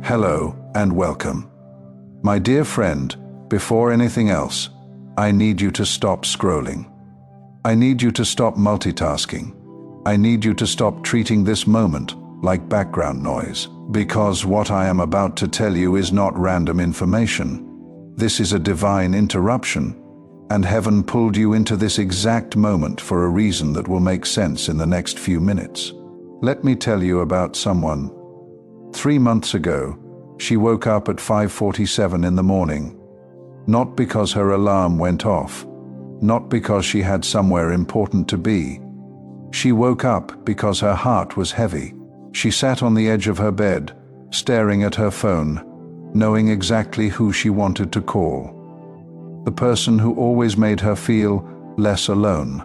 Hello and welcome. My dear friend, before anything else, I need you to stop scrolling. I need you to stop multitasking. I need you to stop treating this moment like background noise, because what I am about to tell you is not random information. This is a divine interruption, and heaven pulled you into this exact moment for a reason that will make sense in the next few minutes. Let me tell you about someone. 3 months ago, she woke up at 5:47 in the morning, not because her alarm went off, not because she had somewhere important to be. She woke up because her heart was heavy. She sat on the edge of her bed, staring at her phone, knowing exactly who she wanted to call. The person who always made her feel less alone.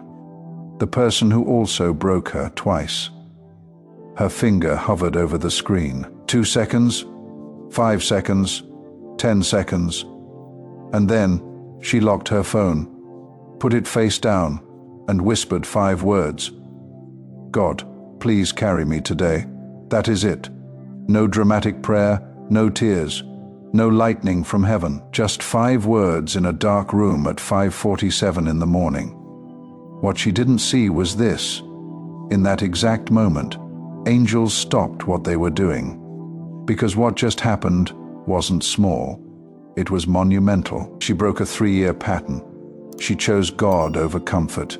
The person who also broke her twice. Her finger hovered over the screen. 2 seconds, 5 seconds, 10 seconds. And then she locked her phone, put it face down, and whispered 5 words. God, please carry me today. That is it. No dramatic prayer, no tears, no lightning from heaven. Just 5 words in a dark room at 5:47 in the morning. What she didn't see was this. In that exact moment, angels stopped what they were doing. Because what just happened wasn't small. It was monumental. She broke a 3-year pattern. She chose God over comfort.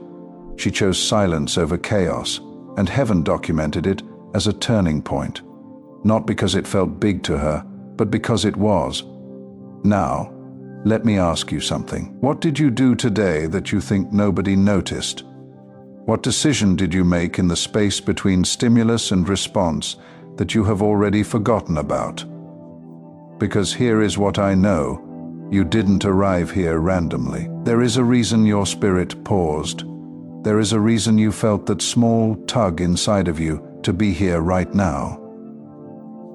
She chose silence over chaos, and heaven documented it as a turning point. Not because it felt big to her, but because it was. Now, let me ask you something. What did you do today that you think nobody noticed? What decision did you make in the space between stimulus and response that you have already forgotten about? Because here is what I know. You didn't arrive here randomly. There is a reason your spirit paused. There is a reason you felt that small tug inside of you to be here right now.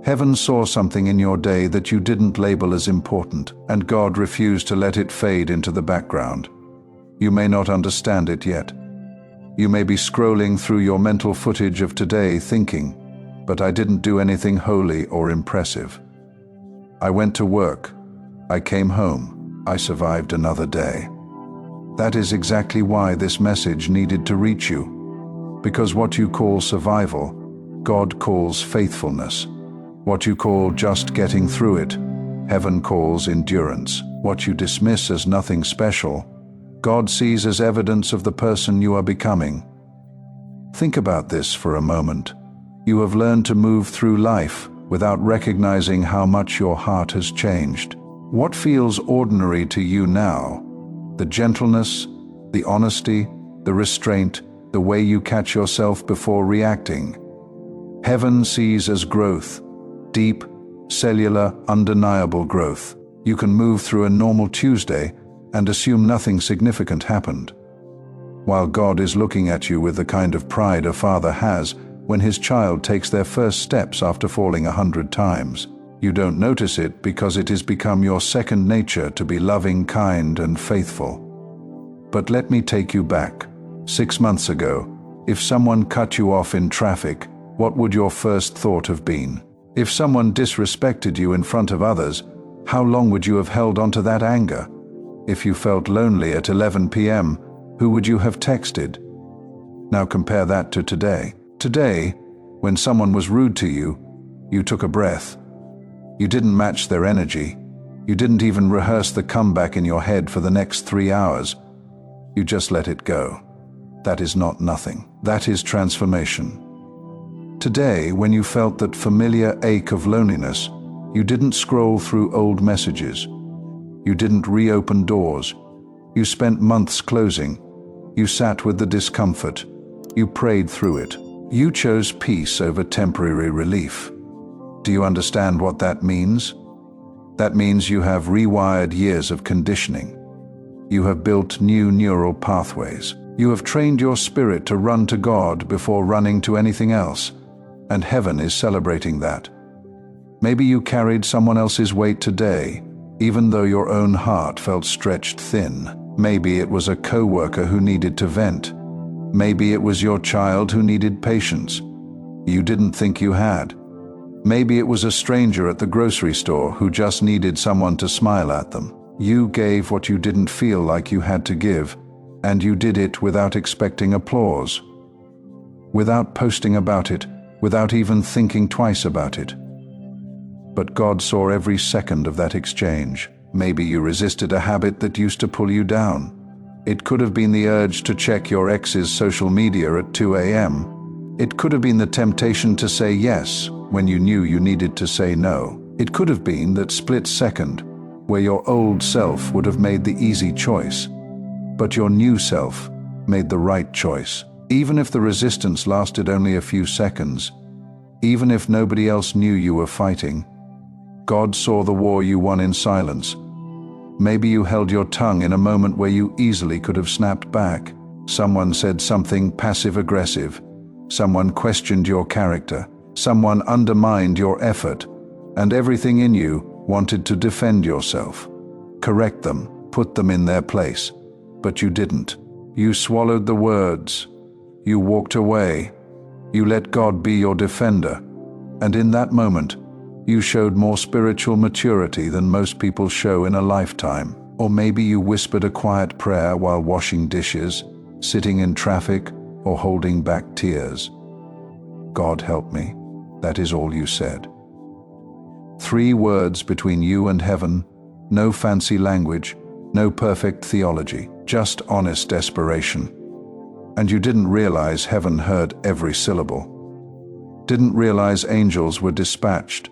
Heaven saw something in your day that you didn't label as important, and God refused to let it fade into the background. You may not understand it yet. You may be scrolling through your mental footage of today thinking, but I didn't do anything holy or impressive. I went to work. I came home. I survived another day. That is exactly why this message needed to reach you. Because what you call survival, God calls faithfulness. What you call just getting through it, heaven calls endurance. What you dismiss as nothing special, God sees as evidence of the person you are becoming. Think about this for a moment. You have learned to move through life without recognizing how much your heart has changed. What feels ordinary to you now? The gentleness, the honesty, the restraint, the way you catch yourself before reacting. Heaven sees as growth, deep, cellular, undeniable growth. You can move through a normal Tuesday and assume nothing significant happened, while God is looking at you with the kind of pride a father has when his child takes their first steps after falling 100 times. You don't notice it because it has become your second nature to be loving, kind, and faithful. But let me take you back. 6 months ago, if someone cut you off in traffic, what would your first thought have been? If someone disrespected you in front of others, how long would you have held onto that anger? If you felt lonely at 11 p.m., who would you have texted? Now compare that to today. Today, when someone was rude to you, you took a breath. You didn't match their energy. You didn't even rehearse the comeback in your head for the next 3 hours. You just let it go. That is not nothing. That is transformation. Today, when you felt that familiar ache of loneliness, you didn't scroll through old messages. You didn't reopen doors. You spent months closing. You sat with the discomfort. You prayed through it. You chose peace over temporary relief. Do you understand what that means? That means you have rewired years of conditioning. You have built new neural pathways. You have trained your spirit to run to God before running to anything else, and heaven is celebrating that. Maybe you carried someone else's weight today, even though your own heart felt stretched thin. Maybe it was a coworker who needed to vent. Maybe it was your child who needed patience. You didn't think you had. Maybe it was a stranger at the grocery store who just needed someone to smile at them. You gave what you didn't feel like you had to give, and you did it without expecting applause, without posting about it, without even thinking twice about it. But God saw every second of that exchange. Maybe you resisted a habit that used to pull you down. It could have been the urge to check your ex's social media at 2 a.m. It could have been the temptation to say yes when you knew you needed to say no. It could have been that split second where your old self would have made the easy choice, but your new self made the right choice. Even if the resistance lasted only a few seconds, even if nobody else knew you were fighting, God saw the war you won in silence. Maybe you held your tongue in a moment where you easily could have snapped back. Someone said something passive-aggressive. Someone questioned your character. Someone undermined your effort. And everything in you wanted to defend yourself, correct them, put them in their place. But you didn't. You swallowed the words. You walked away. You let God be your defender. And in that moment, you showed more spiritual maturity than most people show in a lifetime. Or maybe you whispered a quiet prayer while washing dishes, sitting in traffic, or holding back tears. God help me. That is all you said. 3 words between you and heaven, no fancy language, no perfect theology, just honest desperation. And you didn't realize heaven heard every syllable. Didn't realize angels were dispatched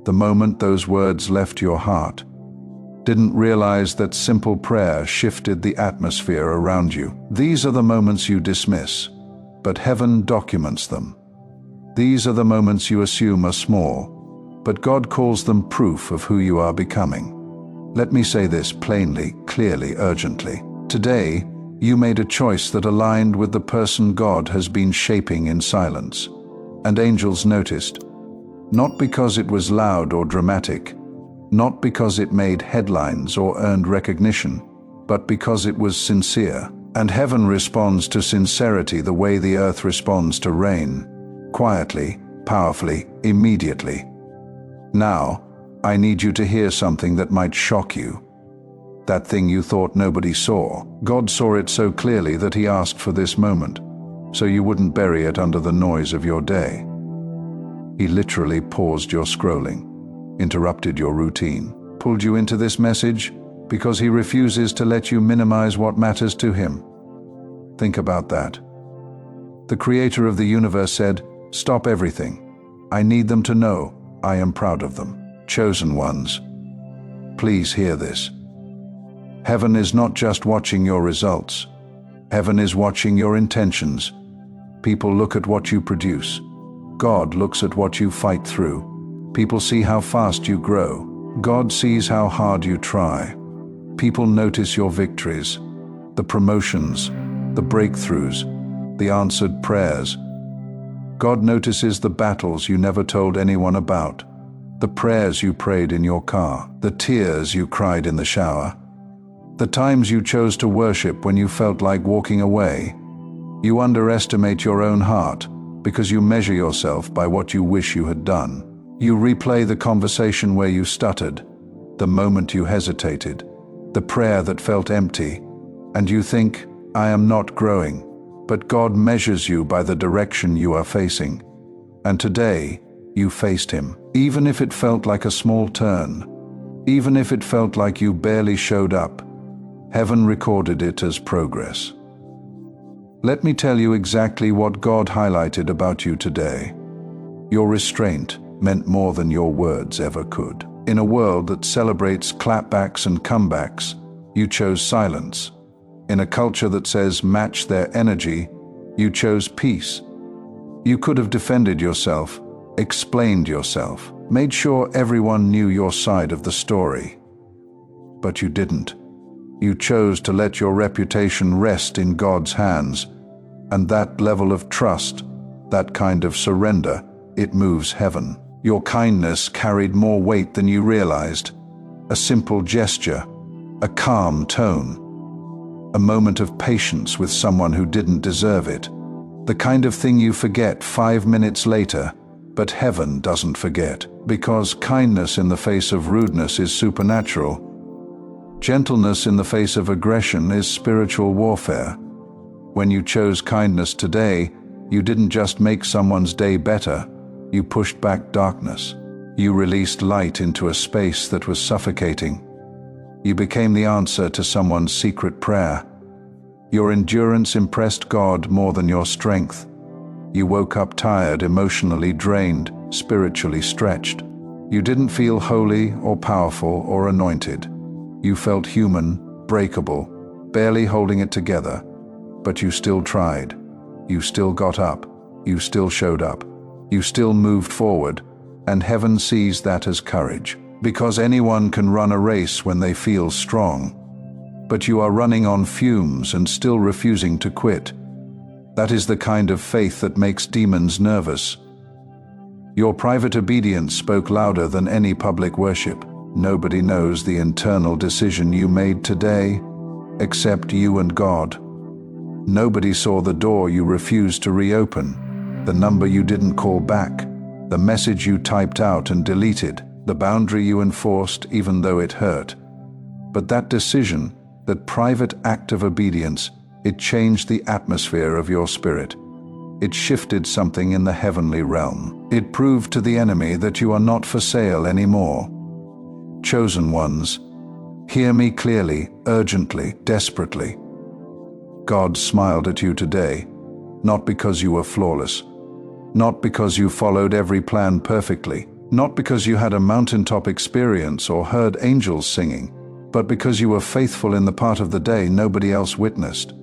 the moment those words left your heart. Didn't realize that simple prayer shifted the atmosphere around you. These are the moments you dismiss, but heaven documents them. These are the moments you assume are small, but God calls them proof of who you are becoming. Let me say this plainly, clearly, urgently. Today, you made a choice that aligned with the person God has been shaping in silence. And angels noticed. Not because it was loud or dramatic, not because it made headlines or earned recognition, but because it was sincere. And heaven responds to sincerity the way the earth responds to rain. Quietly, powerfully, immediately. Now, I need you to hear something that might shock you. That thing you thought nobody saw. God saw it so clearly that He asked for this moment, so you wouldn't bury it under the noise of your day. He literally paused your scrolling, interrupted your routine, pulled you into this message because He refuses to let you minimize what matters to Him. Think about that. The Creator of the universe said, "Stop everything. I need them to know I am proud of them." Chosen ones, please hear this. Heaven is not just watching your results. Heaven is watching your intentions. People look at what you produce. God looks at what you fight through. People see how fast you grow. God sees how hard you try. People notice your victories, the promotions, the breakthroughs, the answered prayers. God notices the battles you never told anyone about, the prayers you prayed in your car, the tears you cried in the shower, the times you chose to worship when you felt like walking away. You underestimate your own heart because you measure yourself by what you wish you had done. You replay the conversation where you stuttered, the moment you hesitated, the prayer that felt empty, and you think, "I am not growing." But God measures you by the direction you are facing. And today, you faced Him. Even if it felt like a small turn, even if it felt like you barely showed up, heaven recorded it as progress. Let me tell you exactly what God highlighted about you today. Your restraint meant more than your words ever could. In a world that celebrates clapbacks and comebacks, you chose silence. In a culture that says match their energy, you chose peace. You could have defended yourself, explained yourself, made sure everyone knew your side of the story. But you didn't. You chose to let your reputation rest in God's hands, and that level of trust, that kind of surrender, it moves heaven. Your kindness carried more weight than you realized. A simple gesture, a calm tone, a moment of patience with someone who didn't deserve it. The kind of thing you forget 5 minutes later, But heaven doesn't forget, because kindness in the face of rudeness is supernatural. Gentleness in the face of aggression is spiritual warfare. When you chose kindness today, you didn't just make someone's day better, you pushed back darkness. You released light into a space that was suffocating. You became the answer to someone's secret prayer. Your endurance impressed God more than your strength. You woke up tired, emotionally drained, spiritually stretched. You didn't feel holy or powerful or anointed. You felt human, breakable, barely holding it together. But you still tried. You still got up. You still showed up. You still moved forward. And heaven sees that as courage. Because anyone can run a race when they feel strong. But you are running on fumes and still refusing to quit. That is the kind of faith that makes demons nervous. Your private obedience spoke louder than any public worship. Nobody knows the internal decision you made today, except you and God. Nobody saw the door you refused to reopen, the number you didn't call back, the message you typed out and deleted, the boundary you enforced even though it hurt. But that decision, that private act of obedience, it changed the atmosphere of your spirit. It shifted something in the heavenly realm. It proved to the enemy that you are not for sale anymore. Chosen ones, hear me clearly, urgently, desperately. God smiled at you today, not because you were flawless, not because you followed every plan perfectly, not because you had a mountaintop experience or heard angels singing, but because you were faithful in the part of the day nobody else witnessed.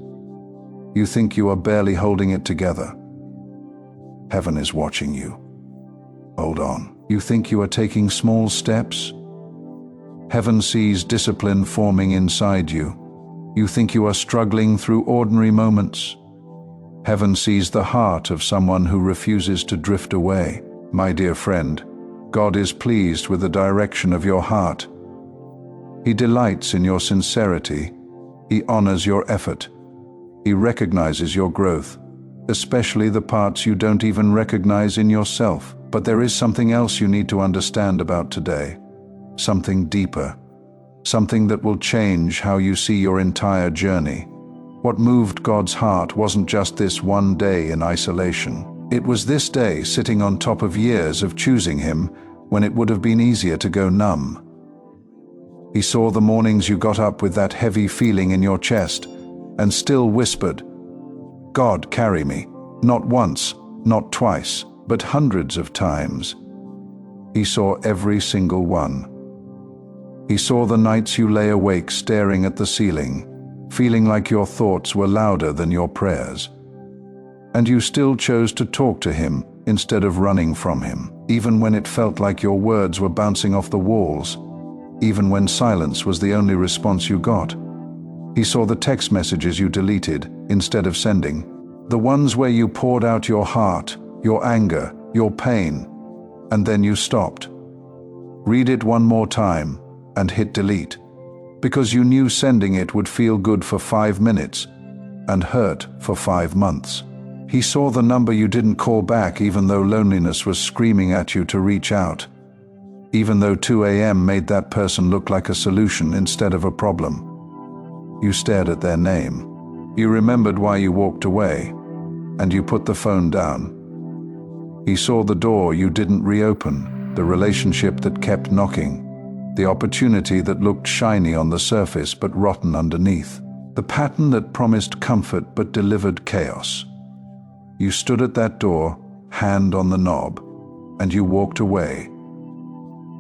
You think you are barely holding it together. Heaven is watching you. Hold on. You think you are taking small steps? Heaven sees discipline forming inside you. You think you are struggling through ordinary moments. Heaven sees the heart of someone who refuses to drift away. My dear friend, God is pleased with the direction of your heart. He delights in your sincerity. He honors your effort. He recognizes your growth, especially the parts you don't even recognize in yourself. But there is something else you need to understand about today. Something deeper. Something that will change how you see your entire journey. What moved God's heart wasn't just this one day in isolation. It was this day sitting on top of years of choosing Him when it would have been easier to go numb. He saw the mornings you got up with that heavy feeling in your chest and still whispered, "God, carry me." Not once, not twice, but hundreds of times. He saw every single one. He saw the nights you lay awake staring at the ceiling, feeling like your thoughts were louder than your prayers. And you still chose to talk to Him instead of running from Him, even when it felt like your words were bouncing off the walls, even when silence was the only response you got. He saw the text messages you deleted instead of sending, the ones where you poured out your heart, your anger, your pain, and then you stopped. Read it one more time and hit delete, because you knew sending it would feel good for 5 minutes and hurt for 5 months. He saw the number you didn't call back even though loneliness was screaming at you to reach out, even though 2 a.m. made that person look like a solution instead of a problem. You stared at their name. You remembered why you walked away, and you put the phone down. He saw the door you didn't reopen, the relationship that kept knocking, the opportunity that looked shiny on the surface but rotten underneath, the pattern that promised comfort but delivered chaos. You stood at that door, hand on the knob, and you walked away.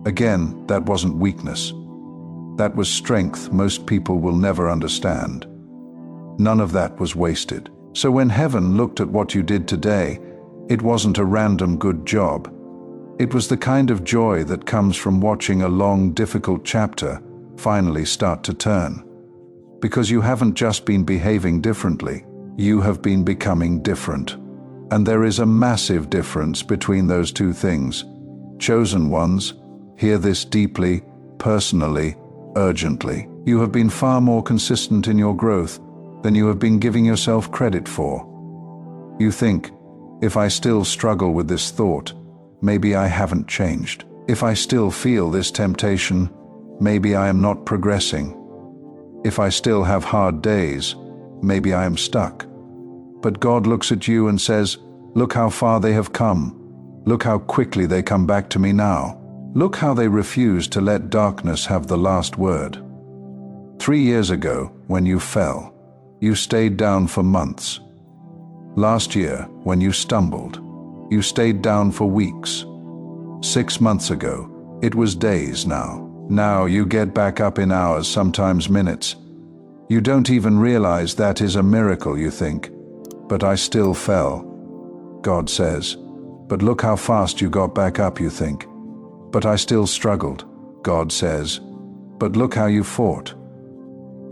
Again, that wasn't weakness. That was strength most people will never understand. None of that was wasted. So when heaven looked at what you did today, it wasn't a random good job. It was the kind of joy that comes from watching a long, difficult chapter finally start to turn. Because you haven't just been behaving differently, you have been becoming different. And there is a massive difference between those two things. Chosen ones, hear this deeply, personally, urgently. You have been far more consistent in your growth than you have been giving yourself credit for. You think, if I still struggle with this thought, maybe I haven't changed. If I still feel this temptation, maybe I am not progressing. If I still have hard days, maybe I am stuck. But God looks at you and says, look how far they have come. Look how quickly they come back to me now. Look how they refuse to let darkness have the last word. 3 years ago, when you fell, you stayed down for months. Last year, when you stumbled, you stayed down for weeks. 6 months ago, it was days now. Now you get back up in hours, sometimes minutes. You don't even realize that is a miracle, you think. But I still fell, God says. But look how fast you got back up, you think. But I still struggled, God says. But look how you fought.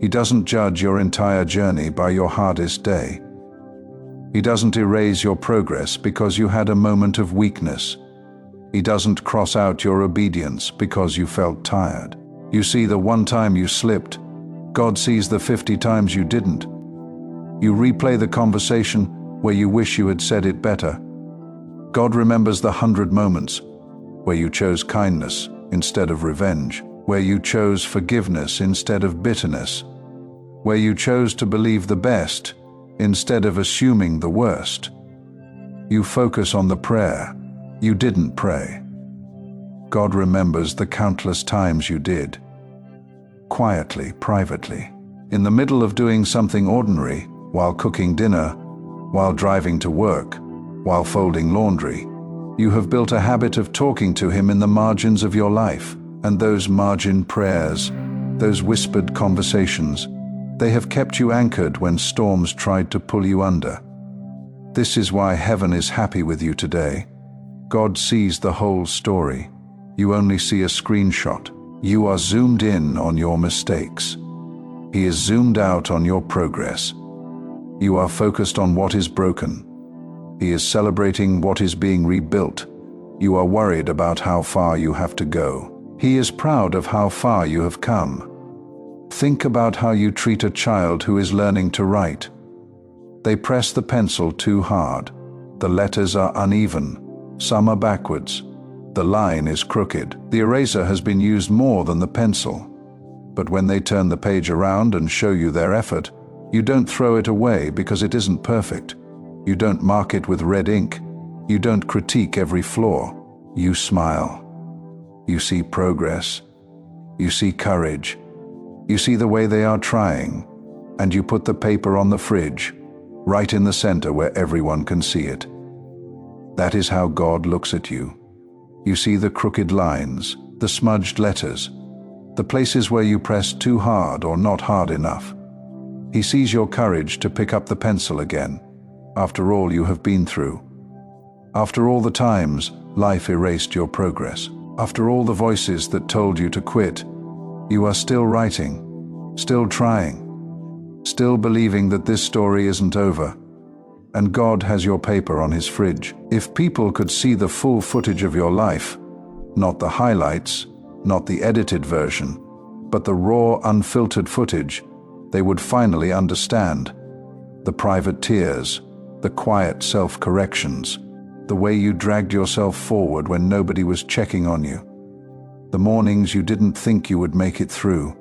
He doesn't judge your entire journey by your hardest day. He doesn't erase your progress because you had a moment of weakness. He doesn't cross out your obedience because you felt tired. You see, the one time you slipped, God sees the 50 times you didn't. You replay the conversation where you wish you had said it better. God remembers the 100 moments where you chose kindness instead of revenge, where you chose forgiveness instead of bitterness, where you chose to believe the best instead of assuming the worst. You focus on the prayer. You didn't pray. God remembers the countless times you did. Quietly, privately, in the middle of doing something ordinary, while cooking dinner, while driving to work, while folding laundry. You have built a habit of talking to Him in the margins of your life, and those margin prayers, those whispered conversations, they have kept you anchored when storms tried to pull you under. This is why heaven is happy with you today. God sees the whole story. You only see a screenshot. You are zoomed in on your mistakes. He is zoomed out on your progress. You are focused on what is broken. He is celebrating what is being rebuilt. You are worried about how far you have to go. He is proud of how far you have come. Think about how you treat a child who is learning to write. They press the pencil too hard. The letters are uneven. Some are backwards. The line is crooked. The eraser has been used more than the pencil. But when they turn the page around and show you their effort, you don't throw it away because it isn't perfect. You don't mark it with red ink. You don't critique every flaw. You smile. You see progress. You see courage. You see the way they are trying, and you put the paper on the fridge, right in the center where everyone can see it. That is how God looks at you. You see the crooked lines, the smudged letters, the places where you pressed too hard or not hard enough. He sees your courage to pick up the pencil again, after all you have been through. After all the times life erased your progress. After all the voices that told you to quit, you are still writing, still trying, still believing that this story isn't over. And God has your paper on His fridge. If people could see the full footage of your life, not the highlights, not the edited version, but the raw, unfiltered footage, they would finally understand. The private tears, the quiet self-corrections, the way you dragged yourself forward when nobody was checking on you. The mornings you didn't think you would make it through,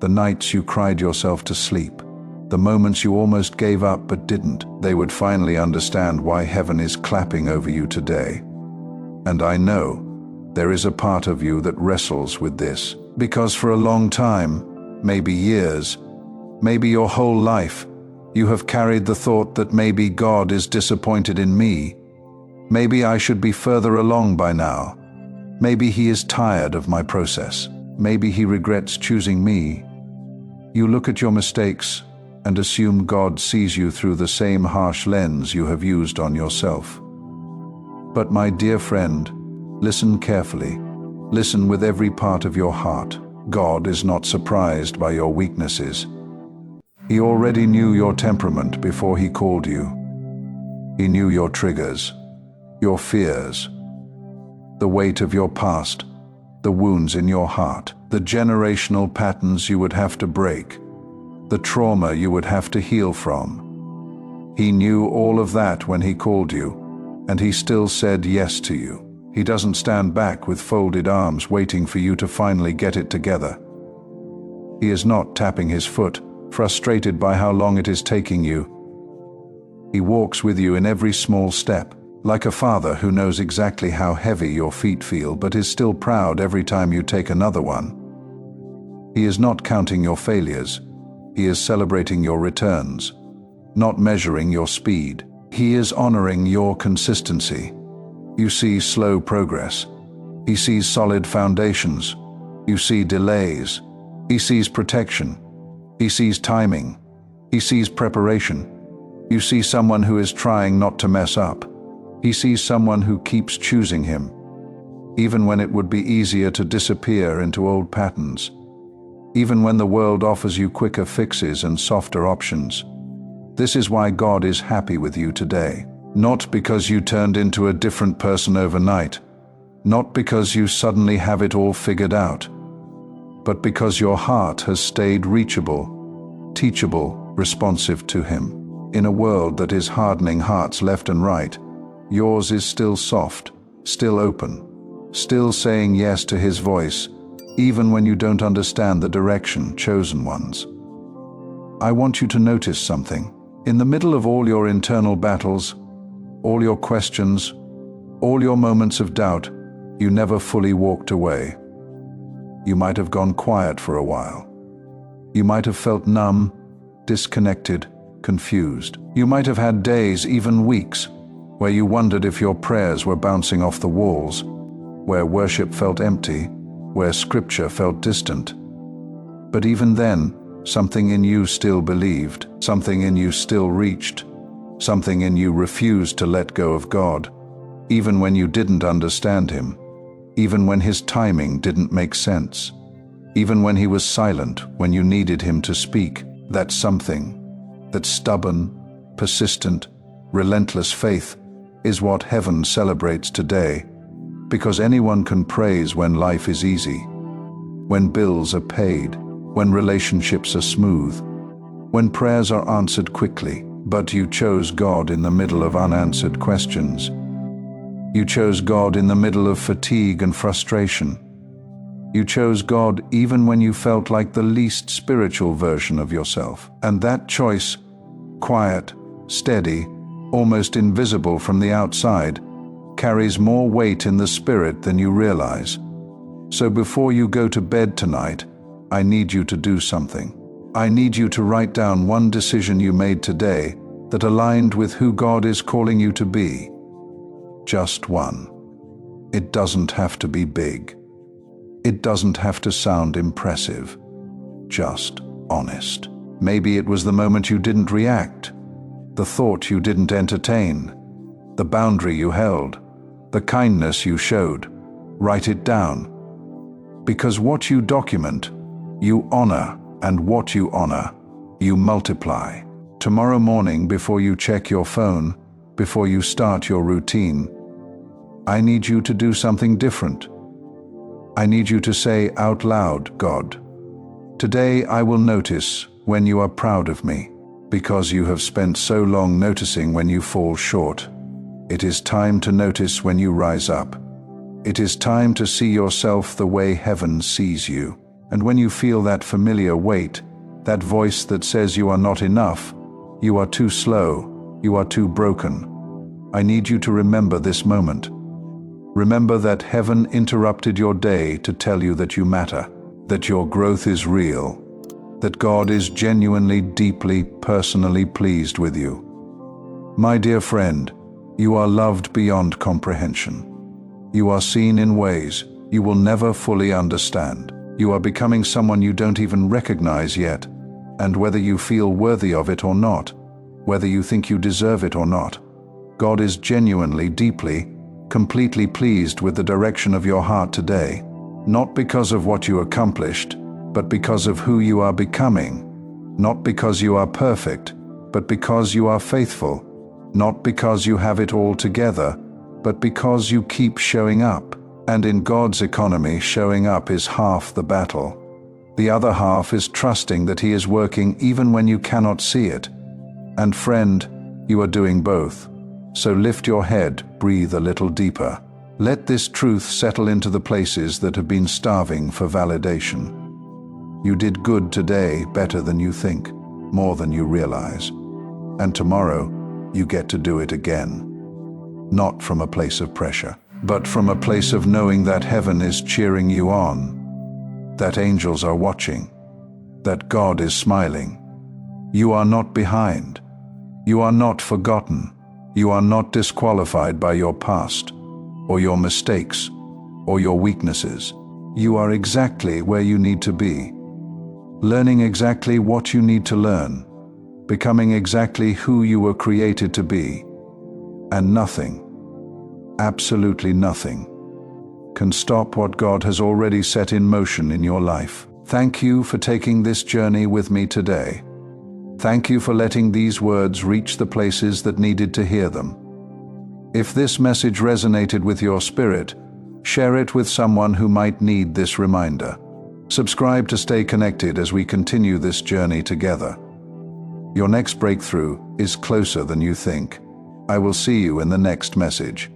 the nights you cried yourself to sleep, the moments you almost gave up but didn't. They would finally understand why heaven is clapping over you today. And I know there is a part of you that wrestles with this, because for a long time, maybe years, maybe your whole life, you have carried the thought that maybe God is disappointed in me. Maybe I should be further along by now. Maybe He is tired of my process. Maybe He regrets choosing me. You look at your mistakes and assume God sees you through the same harsh lens you have used on yourself. But my dear friend, listen carefully. Listen with every part of your heart. God is not surprised by your weaknesses. He already knew your temperament before He called you. He knew your triggers, your fears, the weight of your past, the wounds in your heart, the generational patterns you would have to break, the trauma you would have to heal from. He knew all of that when He called you, and He still said yes to you. He doesn't stand back with folded arms waiting for you to finally get it together. He is not tapping his foot, frustrated by how long it is taking you. He walks with you in every small step, like a father who knows exactly how heavy your feet feel but is still proud every time you take another one. He is not counting your failures. He is celebrating your returns, not measuring your speed. He is honoring your consistency. You see slow progress. He sees solid foundations. You see delays. He sees protection. He sees timing. He sees preparation. You see someone who is trying not to mess up. He sees someone who keeps choosing him, even when it would be easier to disappear into old patterns, even when the world offers you quicker fixes and softer options. This is why God is happy with you today. Not because you turned into a different person overnight, not because you suddenly have it all figured out, but because your heart has stayed reachable, teachable, responsive to Him. In a world that is hardening hearts left and right, yours is still soft, still open, still saying yes to His voice, even when you don't understand the direction. Chosen ones, I want you to notice something. In the middle of all your internal battles, all your questions, all your moments of doubt, you never fully walked away. You might have gone quiet for a while. You might have felt numb, disconnected, confused. You might have had days, even weeks, where you wondered if your prayers were bouncing off the walls, where worship felt empty, where scripture felt distant. But even then, something in you still believed, something in you still reached, something in you refused to let go of God, even when you didn't understand Him, even when His timing didn't make sense, even when He was silent when you needed Him to speak. That something, that stubborn, persistent, relentless faith, is what heaven celebrates today, because anyone can praise when life is easy, when bills are paid, when relationships are smooth, when prayers are answered quickly. But you chose God in the middle of unanswered questions. You chose God in the middle of fatigue and frustration. You chose God even when you felt like the least spiritual version of yourself. And that choice, quiet, steady, almost invisible from the outside, carries more weight in the spirit than you realize. So before you go to bed tonight, I need you to do something. I need you to write down one decision you made today that aligned with who God is calling you to be. Just one. It doesn't have to be big. It doesn't have to sound impressive. Just honest. Maybe it was the moment you didn't react, the thought you didn't entertain, the boundary you held, the kindness you showed. Write it down. Because what you document, you honor, and what you honor, you multiply. Tomorrow morning, before you check your phone, before you start your routine, I need you to do something different. I need you to say out loud, God, today I will notice when you are proud of me, because you have spent so long noticing when you fall short. It is time to notice when you rise up. It is time to see yourself the way heaven sees you. And when you feel that familiar weight, that voice that says you are not enough, you are too slow, you are too broken, I need you to remember this moment. Remember that heaven interrupted your day to tell you that you matter, that your growth is real, that God is genuinely, deeply, personally pleased with you. My dear friend, you are loved beyond comprehension. You are seen in ways you will never fully understand. You are becoming someone you don't even recognize yet, and whether you feel worthy of it or not, whether you think you deserve it or not, God is genuinely, deeply, completely pleased with the direction of your heart today, not because of what you accomplished, but because of who you are becoming, not because you are perfect, but because you are faithful, not because you have it all together, but because you keep showing up. And in God's economy, showing up is half the battle. The other half is trusting that He is working even when you cannot see it. And friend, you are doing both. So lift your head, breathe a little deeper, Let this truth settle into the places that have been starving for validation. You did good today, better than you think, more than you realize. And tomorrow, you get to do it again. Not from a place of pressure, but from a place of knowing that heaven is cheering you on, that angels are watching, that God is smiling. You are not behind. You are not forgotten. You are not disqualified by your past, or your mistakes, or your weaknesses. You are exactly where you need to be, learning exactly what you need to learn, becoming exactly who you were created to be. And nothing, absolutely nothing, can stop what God has already set in motion in your life. Thank you for taking this journey with me today. Thank you for letting these words reach the places that needed to hear them. If this message resonated with your spirit, share it with someone who might need this reminder. Subscribe to stay connected as we continue this journey together. Your next breakthrough is closer than you think. I will see you in the next message.